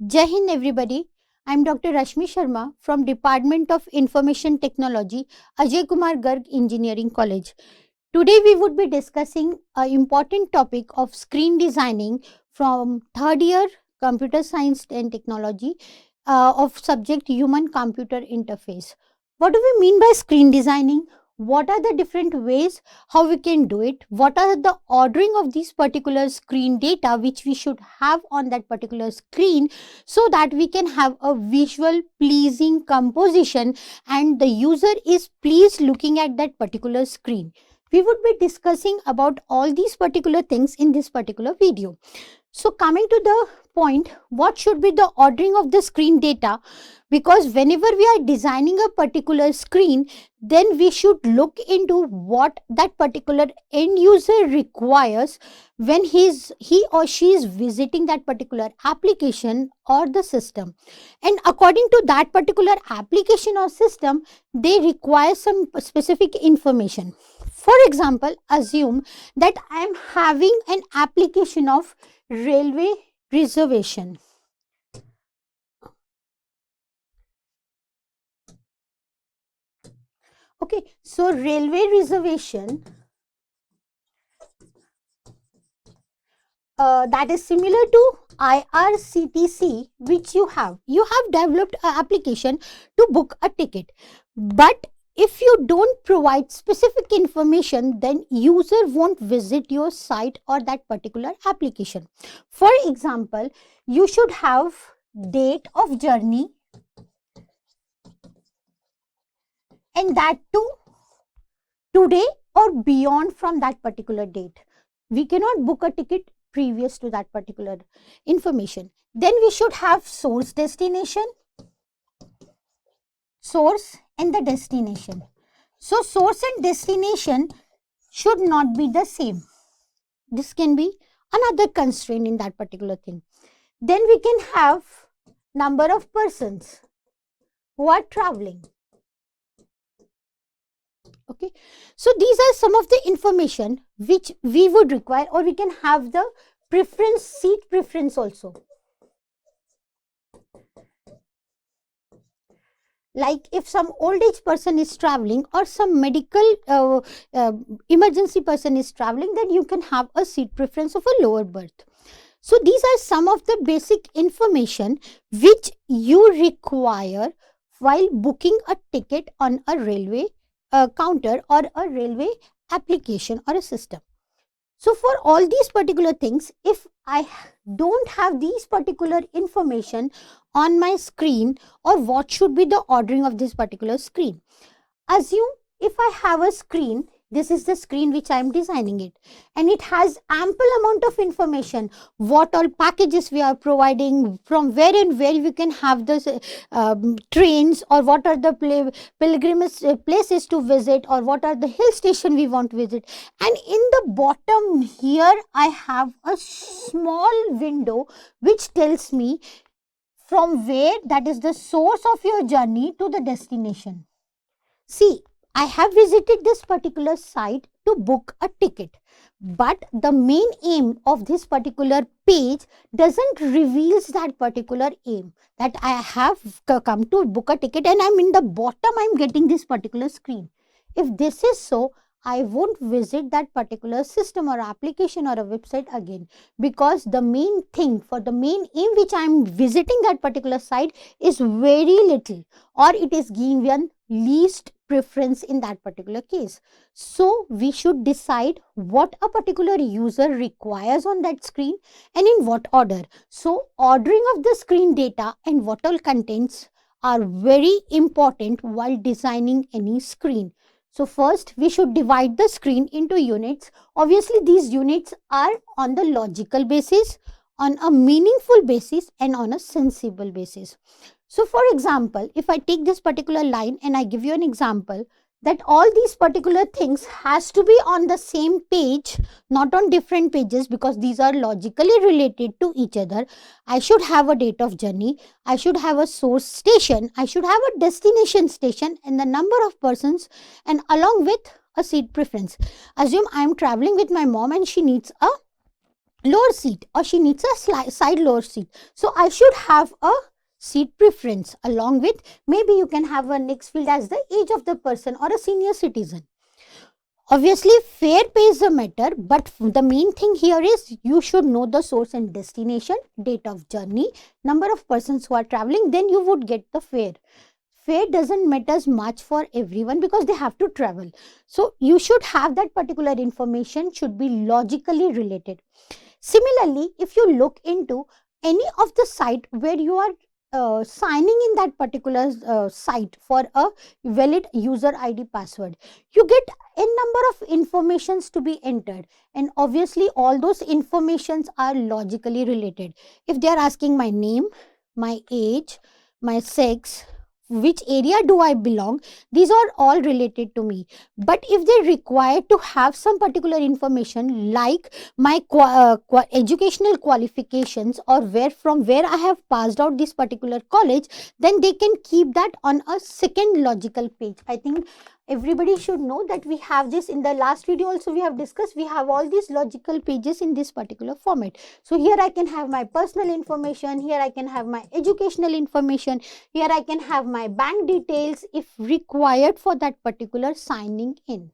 Jai Hind everybody. I am Dr. Rashmi Sharma from Department of Information Technology, Ajay Kumar Garg Engineering College. Today we would be discussing an important topic of screen designing from third year Computer Science and Technology of subject Human Computer Interface. What do we mean by screen designing? What are the different ways how we can do it? What are the ordering of these particular screen data which we should have on that particular screen so that we can have a visual pleasing composition and the user is pleased looking at that particular screen. We would be discussing about all these particular things in this particular video. So coming to the point, what should be the ordering of the screen data? Because whenever we are designing a particular screen, then we should look into what that particular end user requires when he or she is visiting that particular application or the system. And according to that particular application or system, they require some specific information. For example, assume that I am having an application of railway reservation. Okay, so railway reservation that is similar to IRCTC, which you have. You have developed an application to book a ticket, but if you don't provide specific information, then user won't visit your site or that particular application. For example, you should have date of journey and that too today or beyond from that particular date. We cannot book a ticket previous to that particular information. Then we should have source destination, source and the destination. So source and destination should not be the same. This can be another constraint in that particular thing. Then we can have number of persons who are traveling. Okay, so these are some of the information which we would require, or we can have the preference, seat preference also. Like if some old age person is traveling or some medical emergency person is traveling, then you can have a seat preference of a lower berth. So these are some of the basic information which you require while booking a ticket on a railway counter or a railway application or a system. So for all these particular things, if I don't have these particular information on my screen, or what should be the ordering of this particular screen? Assume if I have a screen, this is the screen which I am designing it, and it has ample amount of information, what all packages we are providing, from where and where we can have the trains, or what are the pilgrimage places to visit, or what are the hill station we want to visit. And in the bottom here, I have a small window which tells me from where, that is the source of your journey, to the destination. See, I have visited this particular site to book a ticket, but the main aim of this particular page doesn't reveals that particular aim, that I have come to book a ticket and I'm in the bottom, I'm getting this particular screen. If this is so, I won't visit that particular system or application or a website again, because the main thing, for the main aim which I am visiting that particular site is very little, or it is given least preference in that particular case. So we should decide what a particular user requires on that screen and in what order. So ordering of the screen data and what all contents are very important while designing any screen. So first we should divide the screen into units. Obviously these units are on the logical basis, on a meaningful basis and on a sensible basis. So for example, if I take this particular line and I give you an example, that all these particular things has to be on the same page, not on different pages, because these are logically related to each other. I should have a date of journey, I should have a source station, I should have a destination station and the number of persons, and along with a seat preference. Assume I am traveling with my mom and she needs a lower seat, or she needs a side lower seat. So I should have a seat preference. Along with, maybe you can have a next field as the age of the person or a senior citizen. Obviously, fare plays a matter, but the main thing here is you should know the source and destination, date of journey, number of persons who are traveling, then you would get the fare. Fare doesn't matter much for everyone because they have to travel. So you should have that particular information, should be logically related. Similarly, if you look into any of the site where you are signing in that particular site for a valid user ID password, you get a number of informations to be entered, and obviously all those informations are logically related. If they are asking my name, my age, my sex, which area do I belong, these are all related to me. But if they require to have some particular information like my educational qualifications, or from where I have passed out this particular college, then they can keep that on a second logical page. I think everybody should know that we have this in the last video also we have discussed. We have all these logical pages in this particular format. So here I can have my personal information, here I can have my educational information, here I can have my bank details if required for that particular signing in.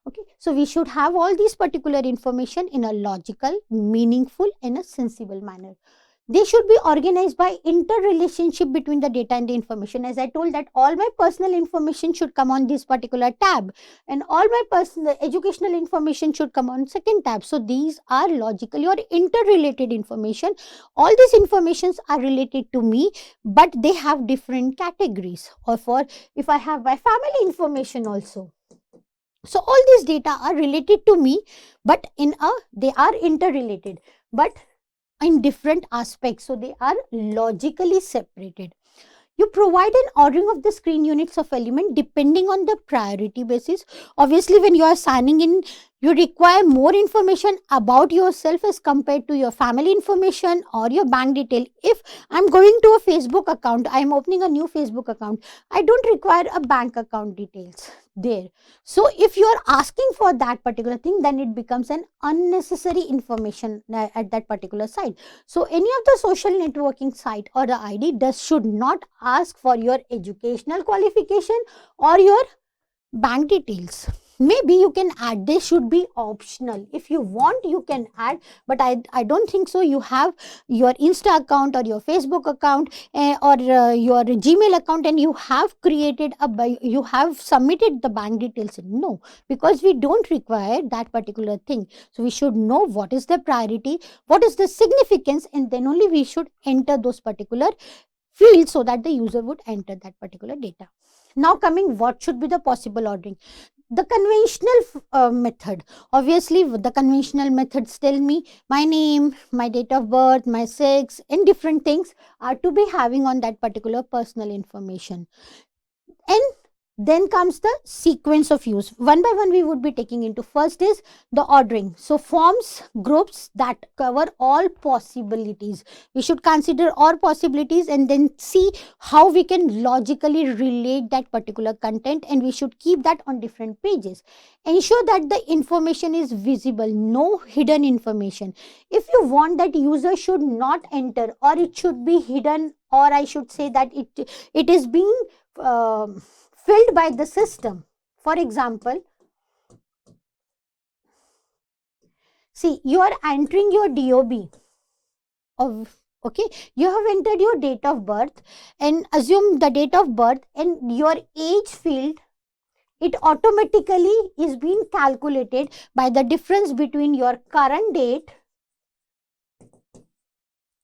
Okay, so we should have all these particular information in a logical, meaningful and a sensible manner. They should be organized by interrelationship between the data and the information. As I told that all my personal information should come on this particular tab, and all my personal educational information should come on second tab. So these are logically or interrelated information. All these informations are related to me, but they have different categories. Or for if I have my family information also. So all these data are related to me, but they are interrelated, but in different aspects. So they are logically separated. You provide an ordering of the screen units of element depending on the priority basis. Obviously, when you are signing in, you require more information about yourself as compared to your family information or your bank detail. If I'm going to a Facebook account, I'm opening a new Facebook account, I don't require a bank account details there. So if you are asking for that particular thing, then it becomes an unnecessary information at that particular site. So any of the social networking site or the ID should not ask for your educational qualification or your bank details. Maybe you can add, they should be optional. If you want, you can add, but I don't think so. You have your Insta account or your Facebook account or your Gmail account, and you have you have submitted the bank details. No, because we don't require that particular thing. So we should know what is the priority, what is the significance, and then only we should enter those particular fields so that the user would enter that particular data. Now coming, what should be the possible ordering? The conventional method. Obviously, the conventional methods tell me my name, my date of birth, my sex, and different things are to be having on that particular personal information. And then comes the sequence of use. One by one we would be taking into. First is the ordering. So forms groups that cover all possibilities. We should consider all possibilities and then see how we can logically relate that particular content, and we should keep that on different pages. Ensure that the information is visible, no hidden information. If you want that user should not enter, or it should be hidden, or I should say that it is being filled by the system. For example, see, you are entering your DOB of, okay, you have entered your date of birth, and assume the date of birth and your age field, it automatically is being calculated by the difference between your current date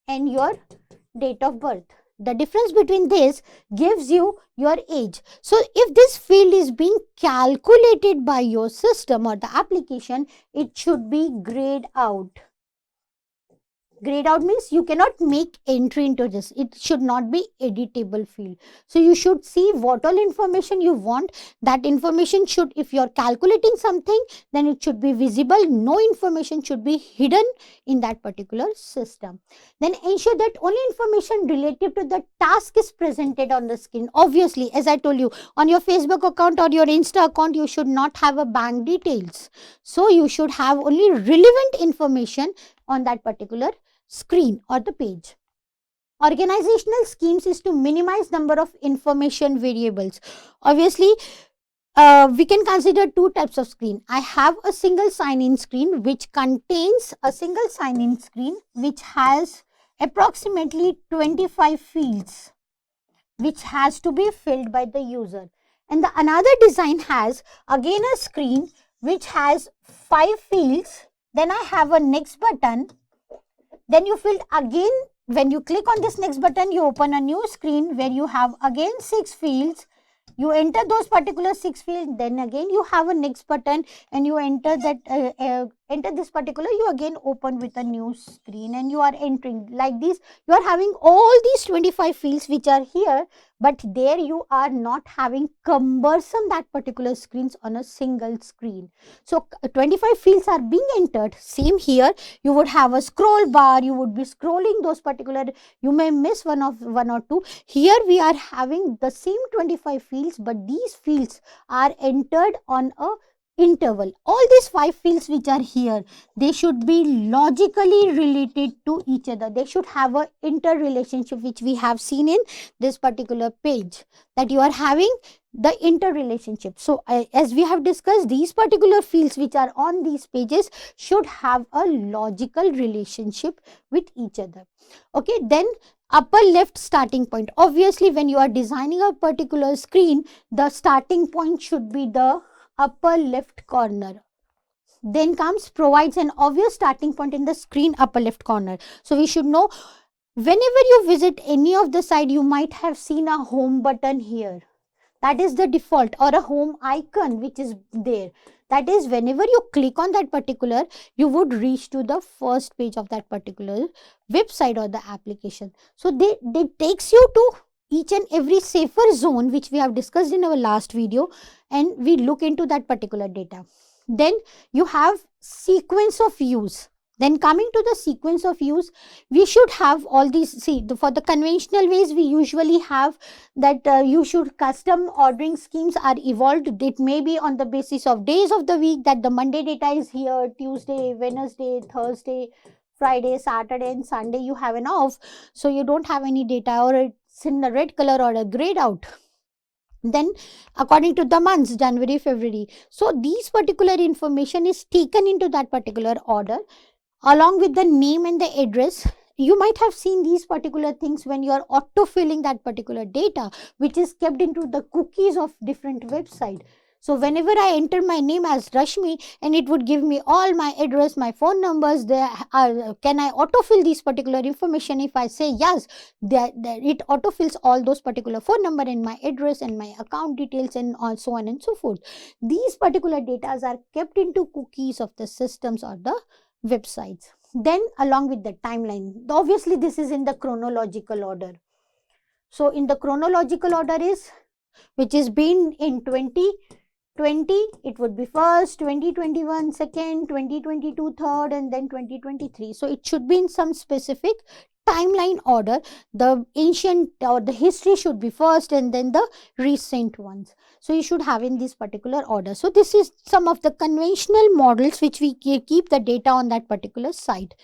and your date of birth. The difference between this gives you your age. So if this field is being calculated by your system or the application, it should be grayed out. Grayed out means you cannot make entry into this. It should not be editable field. So you should see what all information you want. That information should, if you are calculating something, then it should be visible. No information should be hidden in that particular system. Then ensure that only information related to the task is presented on the screen. Obviously, as I told you, on your Facebook account or your Insta account, you should not have a bank details. So you should have only relevant information on that particular screen or the page. Organizational schemes is to minimize number of information variables. Obviously, we can consider two types of screen. I have a single sign-in screen which contains a single sign-in screen which has approximately 25 fields which has to be filled by the user. And the another design has again a screen which has 5 fields. Then I have a next button. Then you fill again. When you click on this next button, you open a new screen where you have again 6 fields. You enter those particular 6 fields, then again you have a next button and you enter that enter this particular, you again open with a new screen and you are entering like this. You are having all these 25 fields which are here, but there you are not having cumbersome that particular screens on a single screen. So 25 fields are being entered. Same here, you would have a scroll bar, you would be scrolling those particular, you may miss one or two. Here we are having the same 25 fields, but these fields are entered on a interval. All these 5 fields which are here, they should be logically related to each other. They should have a interrelationship, which we have seen in this particular page, that you are having the interrelationship. So as we have discussed, these particular fields which are on these pages should have a logical relationship with each other. Okay, then upper left starting point. Obviously, when you are designing a particular screen, the starting point should be the upper left corner. Then comes provides an obvious starting point in the screen upper left corner. So we should know, whenever you visit any of the site, you might have seen a home button here. That is the default, or a home icon which is there. That is, whenever you click on that particular, you would reach to the first page of that particular website or the application. So they takes you to each and every safer zone which we have discussed in our last video, and we look into that particular data. Then you have sequence of use. Then coming to the sequence of use, we should have all these. See, for the conventional ways, we usually have that you should custom ordering schemes are evolved. It may be on the basis of days of the week, that the Monday data is here, Tuesday, Wednesday, Thursday, Friday, Saturday and Sunday you have an off. So you don't have any data, or it's in a red color or a grayed out. Then according to the months, January, February. So these particular information is taken into that particular order, along with the name and the address. You might have seen these particular things when you are auto-filling that particular data, which is kept into the cookies of different websites. So whenever I enter my name as Rashmi, and it would give me all my address, my phone numbers, can I autofill these particular information? If I say yes, it autofills all those particular phone number and my address and my account details and so on and so forth. These particular data are kept into cookies of the systems or the websites. Then along with the timeline, obviously this is in the chronological order. So in the chronological order is, which is been in 2020, it would be first, 2021 second, 2022 third, and then 2023. So it should be in some specific timeline order. The ancient or the history should be first, and then the recent ones. So you should have in this particular order. So this is some of the conventional models which we keep the data on that particular site.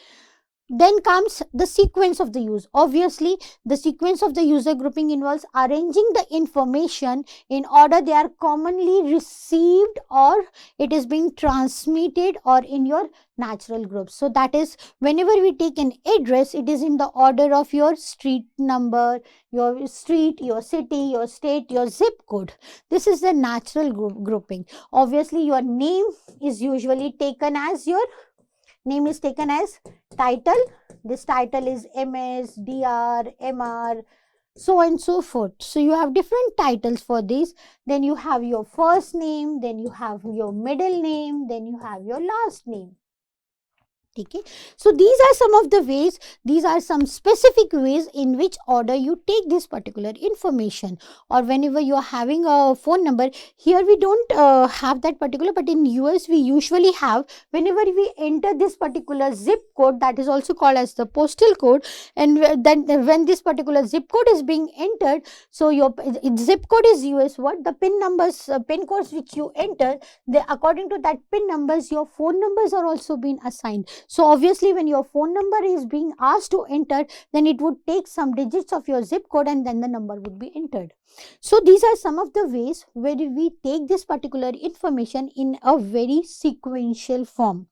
Then comes the sequence of the use. Obviously, the sequence of the user grouping involves arranging the information in order they are commonly received, or it is being transmitted, or in your natural groups. So that is, whenever we take an address, it is in the order of your street number, your street, your city, your state, your zip code. This is the natural grouping. Obviously, your name is usually taken as title. This title is MS, DR, MR, so on and so forth. So you have different titles for these. Then you have your first name, then you have your middle name, then you have your last name. Okay. So these are some of the ways, these are some specific ways in which order you take this particular information. Or whenever you are having a phone number, here we don't have that particular, but in US we usually have, whenever we enter this particular zip code, that is also called as the postal code, and then when this particular zip code is being entered, so your zip code is US, what the pin numbers, pin codes which you enter, according to that pin numbers, your phone numbers are also being assigned. So obviously when your phone number is being asked to enter, then it would take some digits of your zip code and then the number would be entered. So these are some of the ways where we take this particular information in a very sequential form.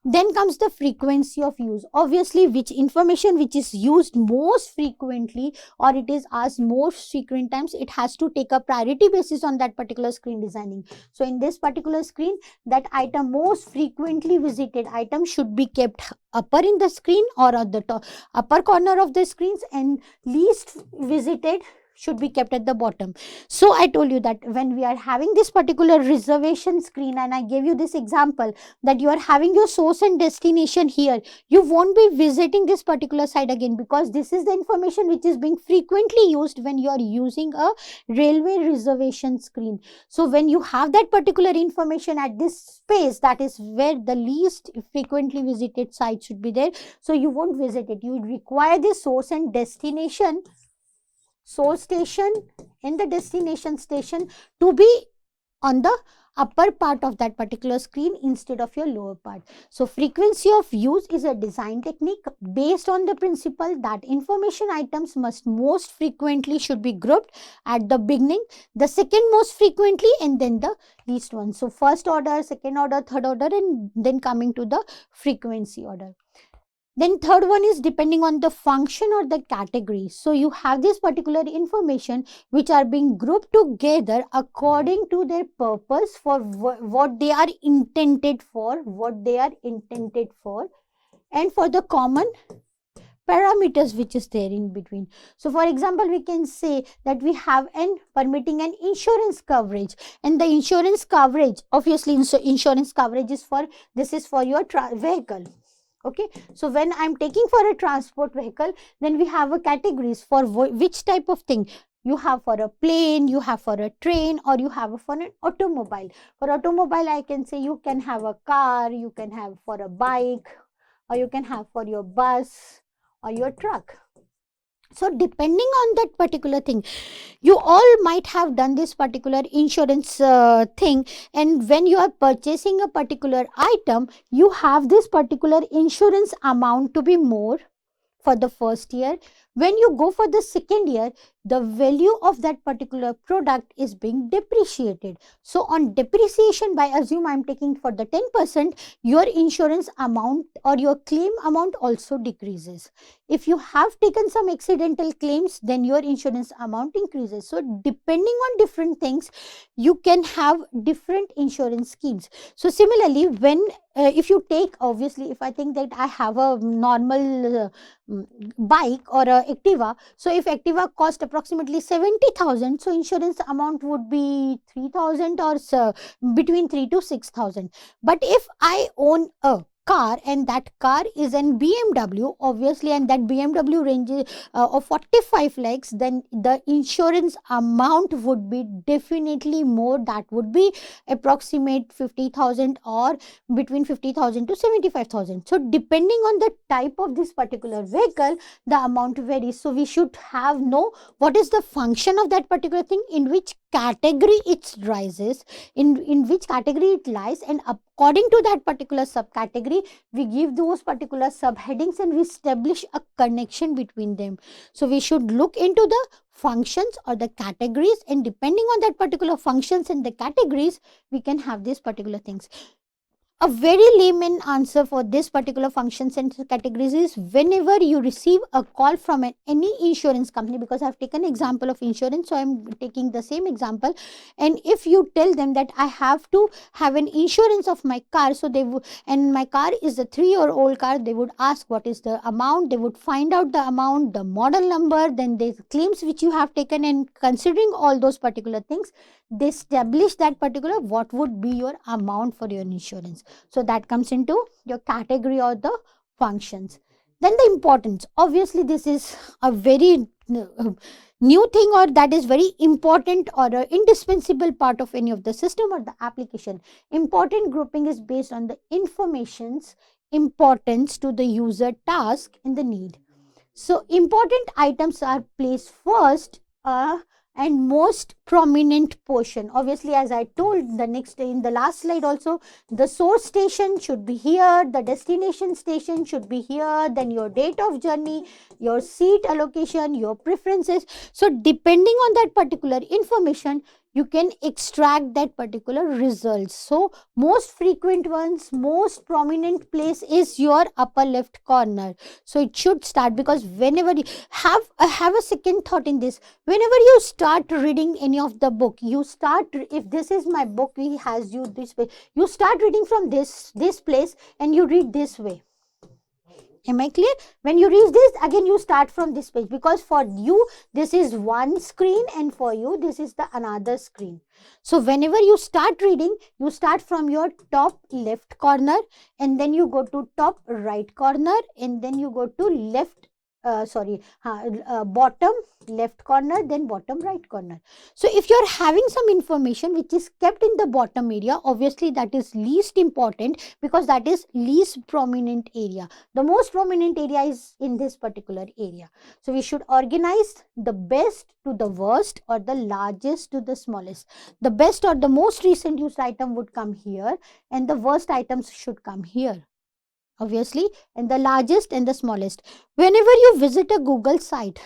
Then comes the frequency of use. Obviously, which information which is used most frequently or it is asked most frequent times, it has to take a priority basis on that particular screen designing. So in this particular screen, that item, most frequently visited item, should be kept upper in the screen or at the top, upper corner of the screens, and least visited should be kept at the bottom. So I told you that when we are having this particular reservation screen, and I gave you this example that you are having your source and destination here, you won't be visiting this particular site again, because this is the information which is being frequently used when you are using a railway reservation screen. So when you have that particular information at this space, that is where the least frequently visited site should be there, so you won't visit it. You require this source and destination, source station and the destination station, to be on the upper part of that particular screen instead of your lower part. So frequency of use is a design technique based on the principle that information items must most frequently should be grouped at the beginning, the second most frequently, and then the least one. So first order, second order, third order, and then coming to the frequency order. Then third one is depending on the function or the category. So you have this particular information which are being grouped together according to their purpose, for what they are intended for, and for the common parameters which is there in between. So for example, we can say that we have an permitting an insurance coverage, and the insurance coverage, obviously insurance coverage is for, this is for your vehicle. Okay, so when I'm taking for a transport vehicle, then we have a categories for which type of thing. You have for a plane, you have for a train, or you have for an automobile. For automobile, I can say you can have a car, you can have for a bike, or you can have for your bus or your truck. So depending on that particular thing, you all might have done this particular insurance thing, and when you are purchasing a particular item, you have this particular insurance amount to be more for the first year. When you go for the second year, the value of that particular product is being depreciated. So on depreciation, by assume I'm taking for the 10%, your insurance amount or your claim amount also decreases. If you have taken some accidental claims, then your insurance amount increases. So depending on different things, you can have different insurance schemes. So similarly, when if you take, obviously, if I think that I have a normal bike or a Activa, so if Activa cost approximately 70,000, so insurance amount would be 3,000 or so, between 3 to 6,000. But if I own a car and that car is an BMW, obviously, and that BMW range of 45 lakhs, then the insurance amount would be definitely more. That would be approximate 50,000 or between 50,000 to 75,000. So depending on the type of this particular vehicle, the amount varies. So we should have know what is the function of that particular thing, in which category it rises, in which category it lies, and according to that particular subcategory, we give those particular subheadings and we establish a connection between them. So we should look into the functions or the categories, and depending on that particular functions and the categories, we can have these particular things. A very layman answer for this particular functions and categories is, whenever you receive a call from any insurance company, because I have taken example of insurance, so I am taking the same example, and if you tell them that I have to have an insurance of my car, so they would, and my car is a 3-year-old car, they would ask what is the amount, they would find out the amount, the model number, then the claims which you have taken, and considering all those particular things, they establish that particular what would be your amount for your insurance. So that comes into your category or the functions. Then the importance. Obviously, this is a very new thing, or that is very important or an indispensable part of any of the system or the application. Important grouping is based on the information's importance to the user, task, and the need. So important items are placed first and most prominent portion. Obviously, as I told the next in the last slide also, the source station should be here, the destination station should be here, then your date of journey, your seat allocation, your preferences. So depending on that particular information, you can extract that particular results. So most frequent ones, most prominent place is your upper left corner. So it should start, because whenever you have a second thought in this, whenever you start reading any of the book, you start, if this is my book, he has you this way, you start reading from this place and you read this way. Am I clear? When you reach this, again you start from this page, because for you this is one screen and for you this is the another screen. So whenever you start reading, you start from your top left corner and then you go to top right corner and then you go to left bottom left corner, then bottom right corner. So if you're having some information which is kept in the bottom area, obviously that is least important, because that is least prominent area. The most prominent area is in this particular area. So we should organize the best to the worst, or the largest to the smallest. The best or the most recent used item would come here and the worst items should come here, obviously, and the largest and the smallest. Whenever you visit a Google site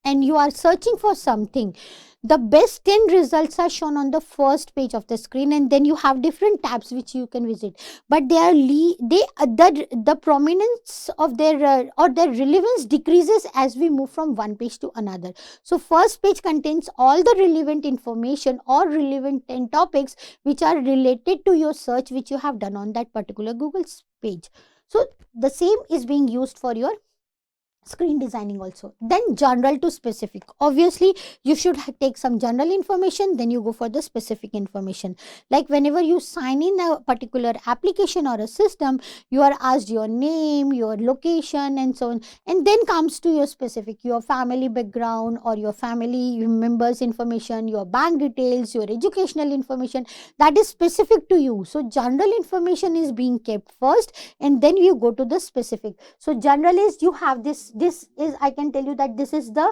and you are searching for something, the best 10 results are shown on the first page of the screen, and then you have different tabs which you can visit, but they are the prominence of their or their relevance decreases as we move from one page to another. So first page contains all the relevant information or relevant 10 topics which are related to your search which you have done on that particular Google page. So the same is being used for your screen designing also. Then general to specific. Obviously, you should take some general information, then you go for the specific information. Like whenever you sign in a particular application or a system, you are asked your name, your location and so on. And then comes to your specific, your family background or your family members information, your bank details, your educational information, that is specific to you. So general information is being kept first and then you go to the specific. So general is, you have this is, I can tell you that this is the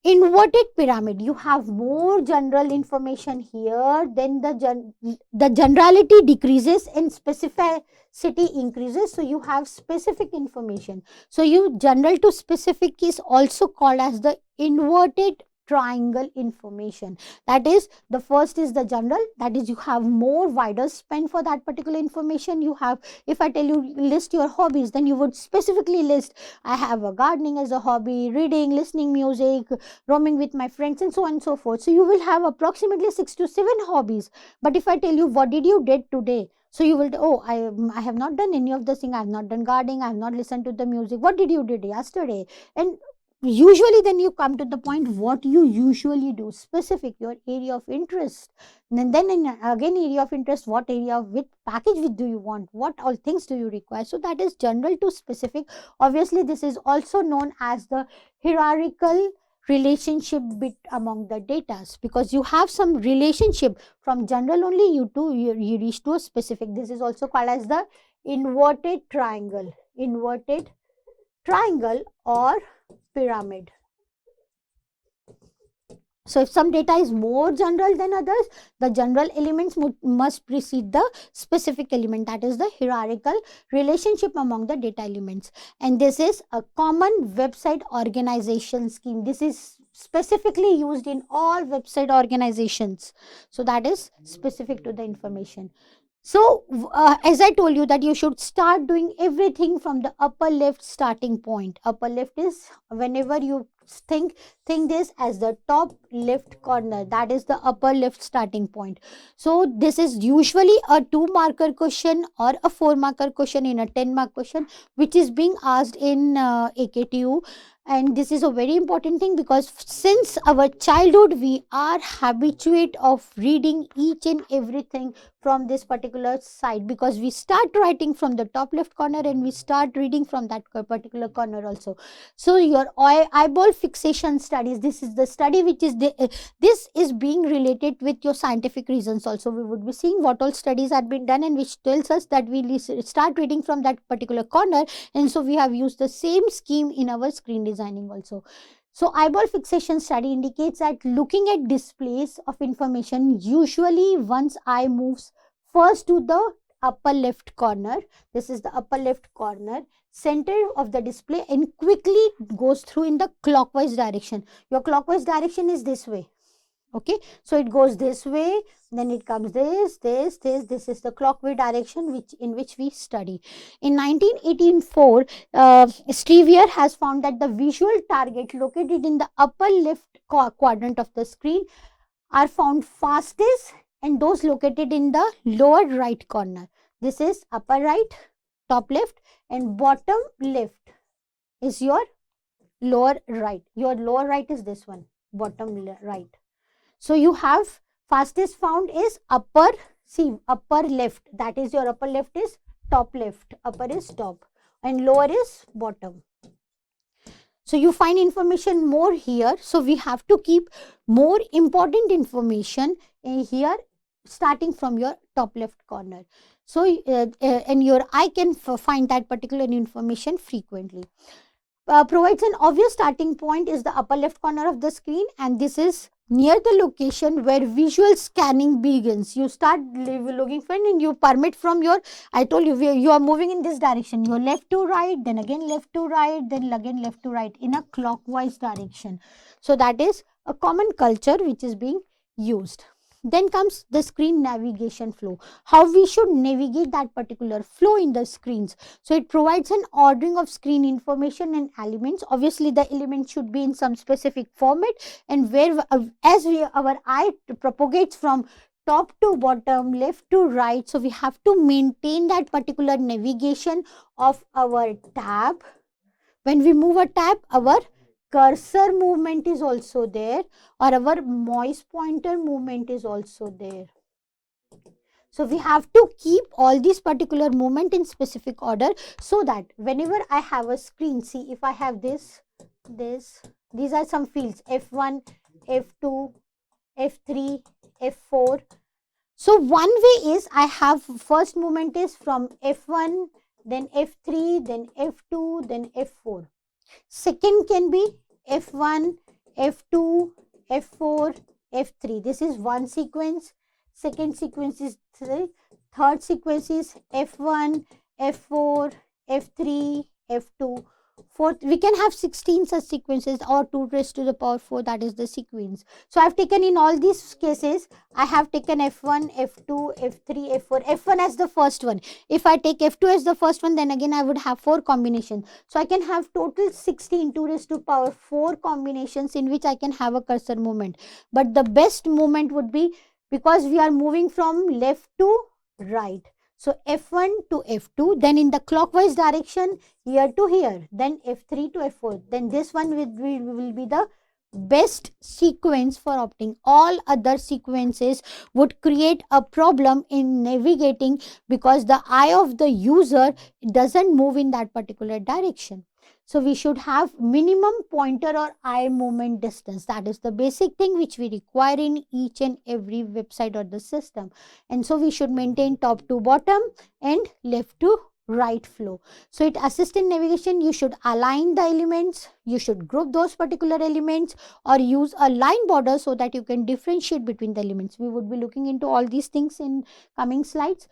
inverted pyramid. You have more general information here, then the generality decreases and specificity increases. So you have specific information. So you general to specific is also called as the inverted triangle information. That is, the first is the general, that is you have more wider span for that particular information. You have, if I tell you list your hobbies, then you would specifically list, I have a gardening as a hobby, reading, listening music, roaming with my friends and so on and so forth. So you will have approximately 6 to 7 hobbies. But if I tell you what did you did today, so you will, oh, I have not done any of the thing, I have not done gardening, I have not listened to the music. What did you did yesterday? And usually then you come to the point what you usually do, specific, your area of interest, and then again area of interest, what area, which package do you want, what all things do you require. So that is general to specific. Obviously this is also known as the hierarchical relationship bit among the datas, because you have some relationship from general only you reach to a specific. This is also called as the inverted triangle or pyramid. So if some data is more general than others, the general elements must precede the specific element. That is the hierarchical relationship among the data elements. And this is a common website organization scheme. This is specifically used in all website organizations. So that is specific to the information. So as I told you that you should start doing everything from the upper left starting point. Upper left is, whenever you think this as the top left corner, that is the upper left starting point. So this is usually a 2-marker question or a 4-marker question in a 10-mark question which is being asked in AKTU. And this is a very important thing, because since our childhood we are habituate of reading each and everything from this particular side, because we start writing from the top left corner and we start reading from that particular corner also. So your eyeball fixation studies, this is the study which is this is being related with your scientific reasons also. We would be seeing what all studies have been done and which tells us that we start reading from that particular corner, and so we have used the same scheme in our screen designing also. So eyeball fixation study indicates that looking at displays of information, usually one's eye moves first to the upper left corner. This is the upper left corner, center of the display, and quickly goes through in the clockwise direction. Your clockwise direction is this way. Okay, so it goes this way, then it comes this is the clockwise direction which we study. In 1984, Stevier has found that the visual target located in the upper left quadrant of the screen are found fastest, and those located in the lower right corner. This is upper right, top left, and bottom left is your lower right. Your lower right is this one, bottom right. So you have fastest found is upper, see upper left, that is your upper left is top left, upper is top and lower is bottom. So you find information more here. So we have to keep more important information in here starting from your top left corner. So and your eye can find that particular information frequently. Provides an obvious starting point is the upper left corner of the screen, and this is near the location where visual scanning begins. You start looking for and you permit from your, I told you, you are moving in this direction, your left to right, then again left to right, then again left to right in a clockwise direction. So that is a common culture which is being used. Then comes the screen navigation flow, how we should navigate that particular flow in the screens. So it provides an ordering of screen information and elements. Obviously the element should be in some specific format, and where our eye propagates from top to bottom, left to right, so we have to maintain that particular navigation of our tab. When we move a tab, our cursor movement is also there, or our mouse pointer movement is also there. So we have to keep all these particular movement in specific order, so that whenever I have a screen, see if I have this, these are some fields, F1, F2, F3, F4. So one way is I have first movement is from F1, then F3, then F2, then F4. Second can be F1, F2, F4, F3. This is one sequence. Second sequence is 3. Third sequence is F1, F4, F3, F2. Fourth, we can have 16 such sequences, or 2 raised to the power 4, that is the sequence. So I have taken in all these cases, I have taken F1, F2, F3, F4, F1 as the first one. If I take F2 as the first one, then again I would have 4 combinations. So I can have total 16 2 raised to power 4 combinations in which I can have a cursor movement. But the best movement would be, because we are moving from left to right. So F1 to F2, then in the clockwise direction, here to here, then F3 to F4. Then this one will be the best sequence for opting. All other sequences would create a problem in navigating, because the eye of the user doesn't move in that particular direction. So we should have minimum pointer or eye movement distance. That is the basic thing which we require in each and every website or the system. And so we should maintain top to bottom and left to right flow. So it assists in navigation. You should align the elements, you should group those particular elements, or use a line border so that you can differentiate between the elements. We would be looking into all these things in coming slides.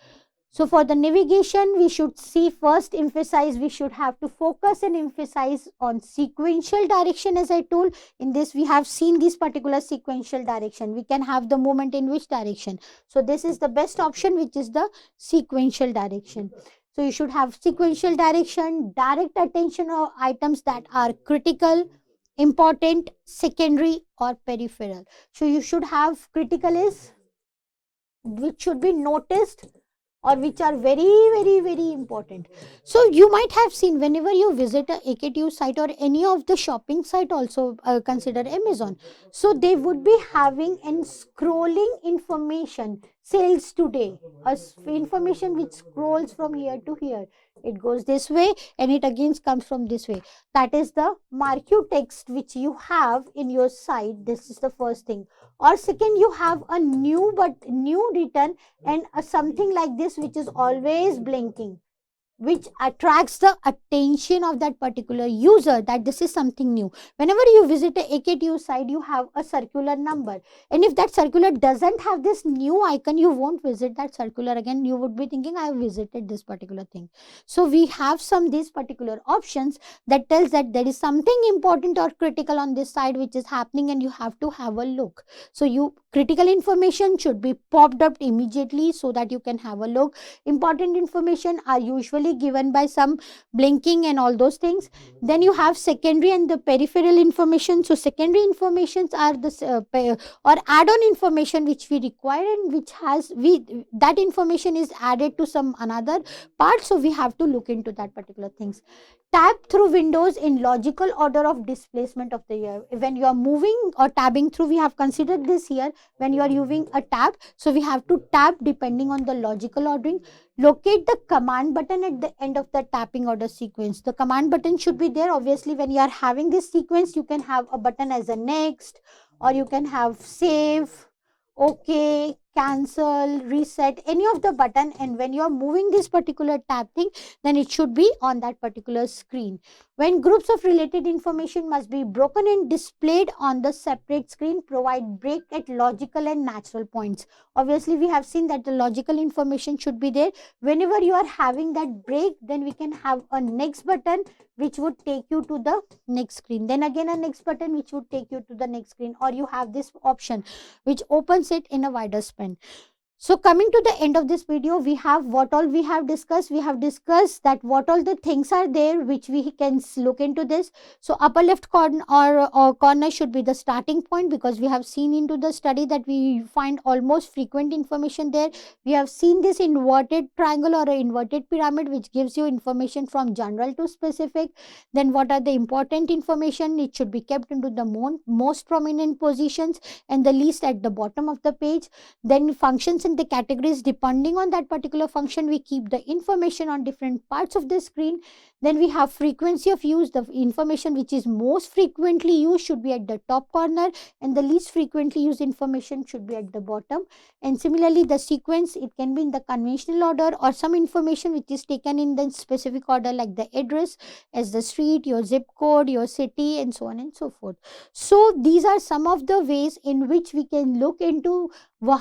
So for the navigation, we should see first emphasize, we should have to focus and emphasize on sequential direction. As I told, in this we have seen this particular sequential direction. We can have the movement in which direction. So this is the best option, which is the sequential direction. So you should have sequential direction, direct attention of items that are critical, important, secondary or peripheral. So you should have critical is which should be noticed, or which are very important. So you might have seen, whenever you visit a AKTU site or any of the shopping site, also consider Amazon, so they would be having and scrolling information, sales today, information which scrolls from here to here. It goes this way and it again comes from this way. That is the marquee text which you have in your site. This is the first thing. Or second, you have a new written and something like this which is always blinking. which attracts the attention of that particular user that this is something new. Whenever you visit a AKTU site, you have a circular number, and if that circular doesn't have this new icon, you won't visit that circular again. You would be thinking, I have visited this particular thing. So we have some these particular options that tells that there is something important or critical on this side which is happening, and you have to have a look. So you critical information should be popped up immediately so that you can have a look. Important information are usually given by some blinking and all those things. Then you have secondary and the peripheral information. So secondary informations are the or add-on information which we require, and which has that information is added to some another part, so we have to look into that particular things. Tab through windows in logical order of displacement of the year. When you are moving or tabbing through, we have considered this here. When you are using a tab, so we have to tab depending on the logical ordering. Locate the command button at the end of the tapping order sequence. The command button should be there. Obviously, when you are having this sequence, you can have a button as a next, or you can have save, okay, cancel, reset, any of the button. And when you are moving this particular tab thing, then it should be on that particular screen. When groups of related information must be broken and displayed on the separate screen, provide break at logical and natural points. Obviously, we have seen that the logical information should be there. Whenever you are having that break, then we can have a next button which would take you to the next screen. Then again a next button which would take you to the next screen, or you have this option which opens it in a wider span. So coming to the end of this video, we have what all we have discussed. We have discussed that what all the things are there which we can look into this. So upper left corner or corner should be the starting point, because we have seen into the study that we find almost frequent information there. We have seen this inverted triangle or an inverted pyramid which gives you information from general to specific. Then what are the important information? It should be kept into the most prominent positions and the least at the bottom of the page. Then functions and the categories, depending on that particular function, we keep the information on different parts of the screen. Then we have frequency of use. The information which is most frequently used should be at the top corner, and the least frequently used information should be at the bottom. And similarly, the sequence, it can be in the conventional order, or some information which is taken in the specific order, like the address as the street, your zip code, your city, and so on and so forth. So these are some of the ways in which we can look into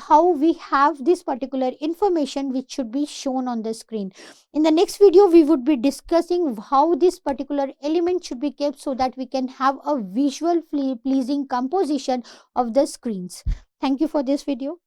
how we have this particular information which should be shown on the screen. In the next video, we would be discussing how this particular element should be kept so that we can have a visual pleasing composition of the screens. Thank you for this video.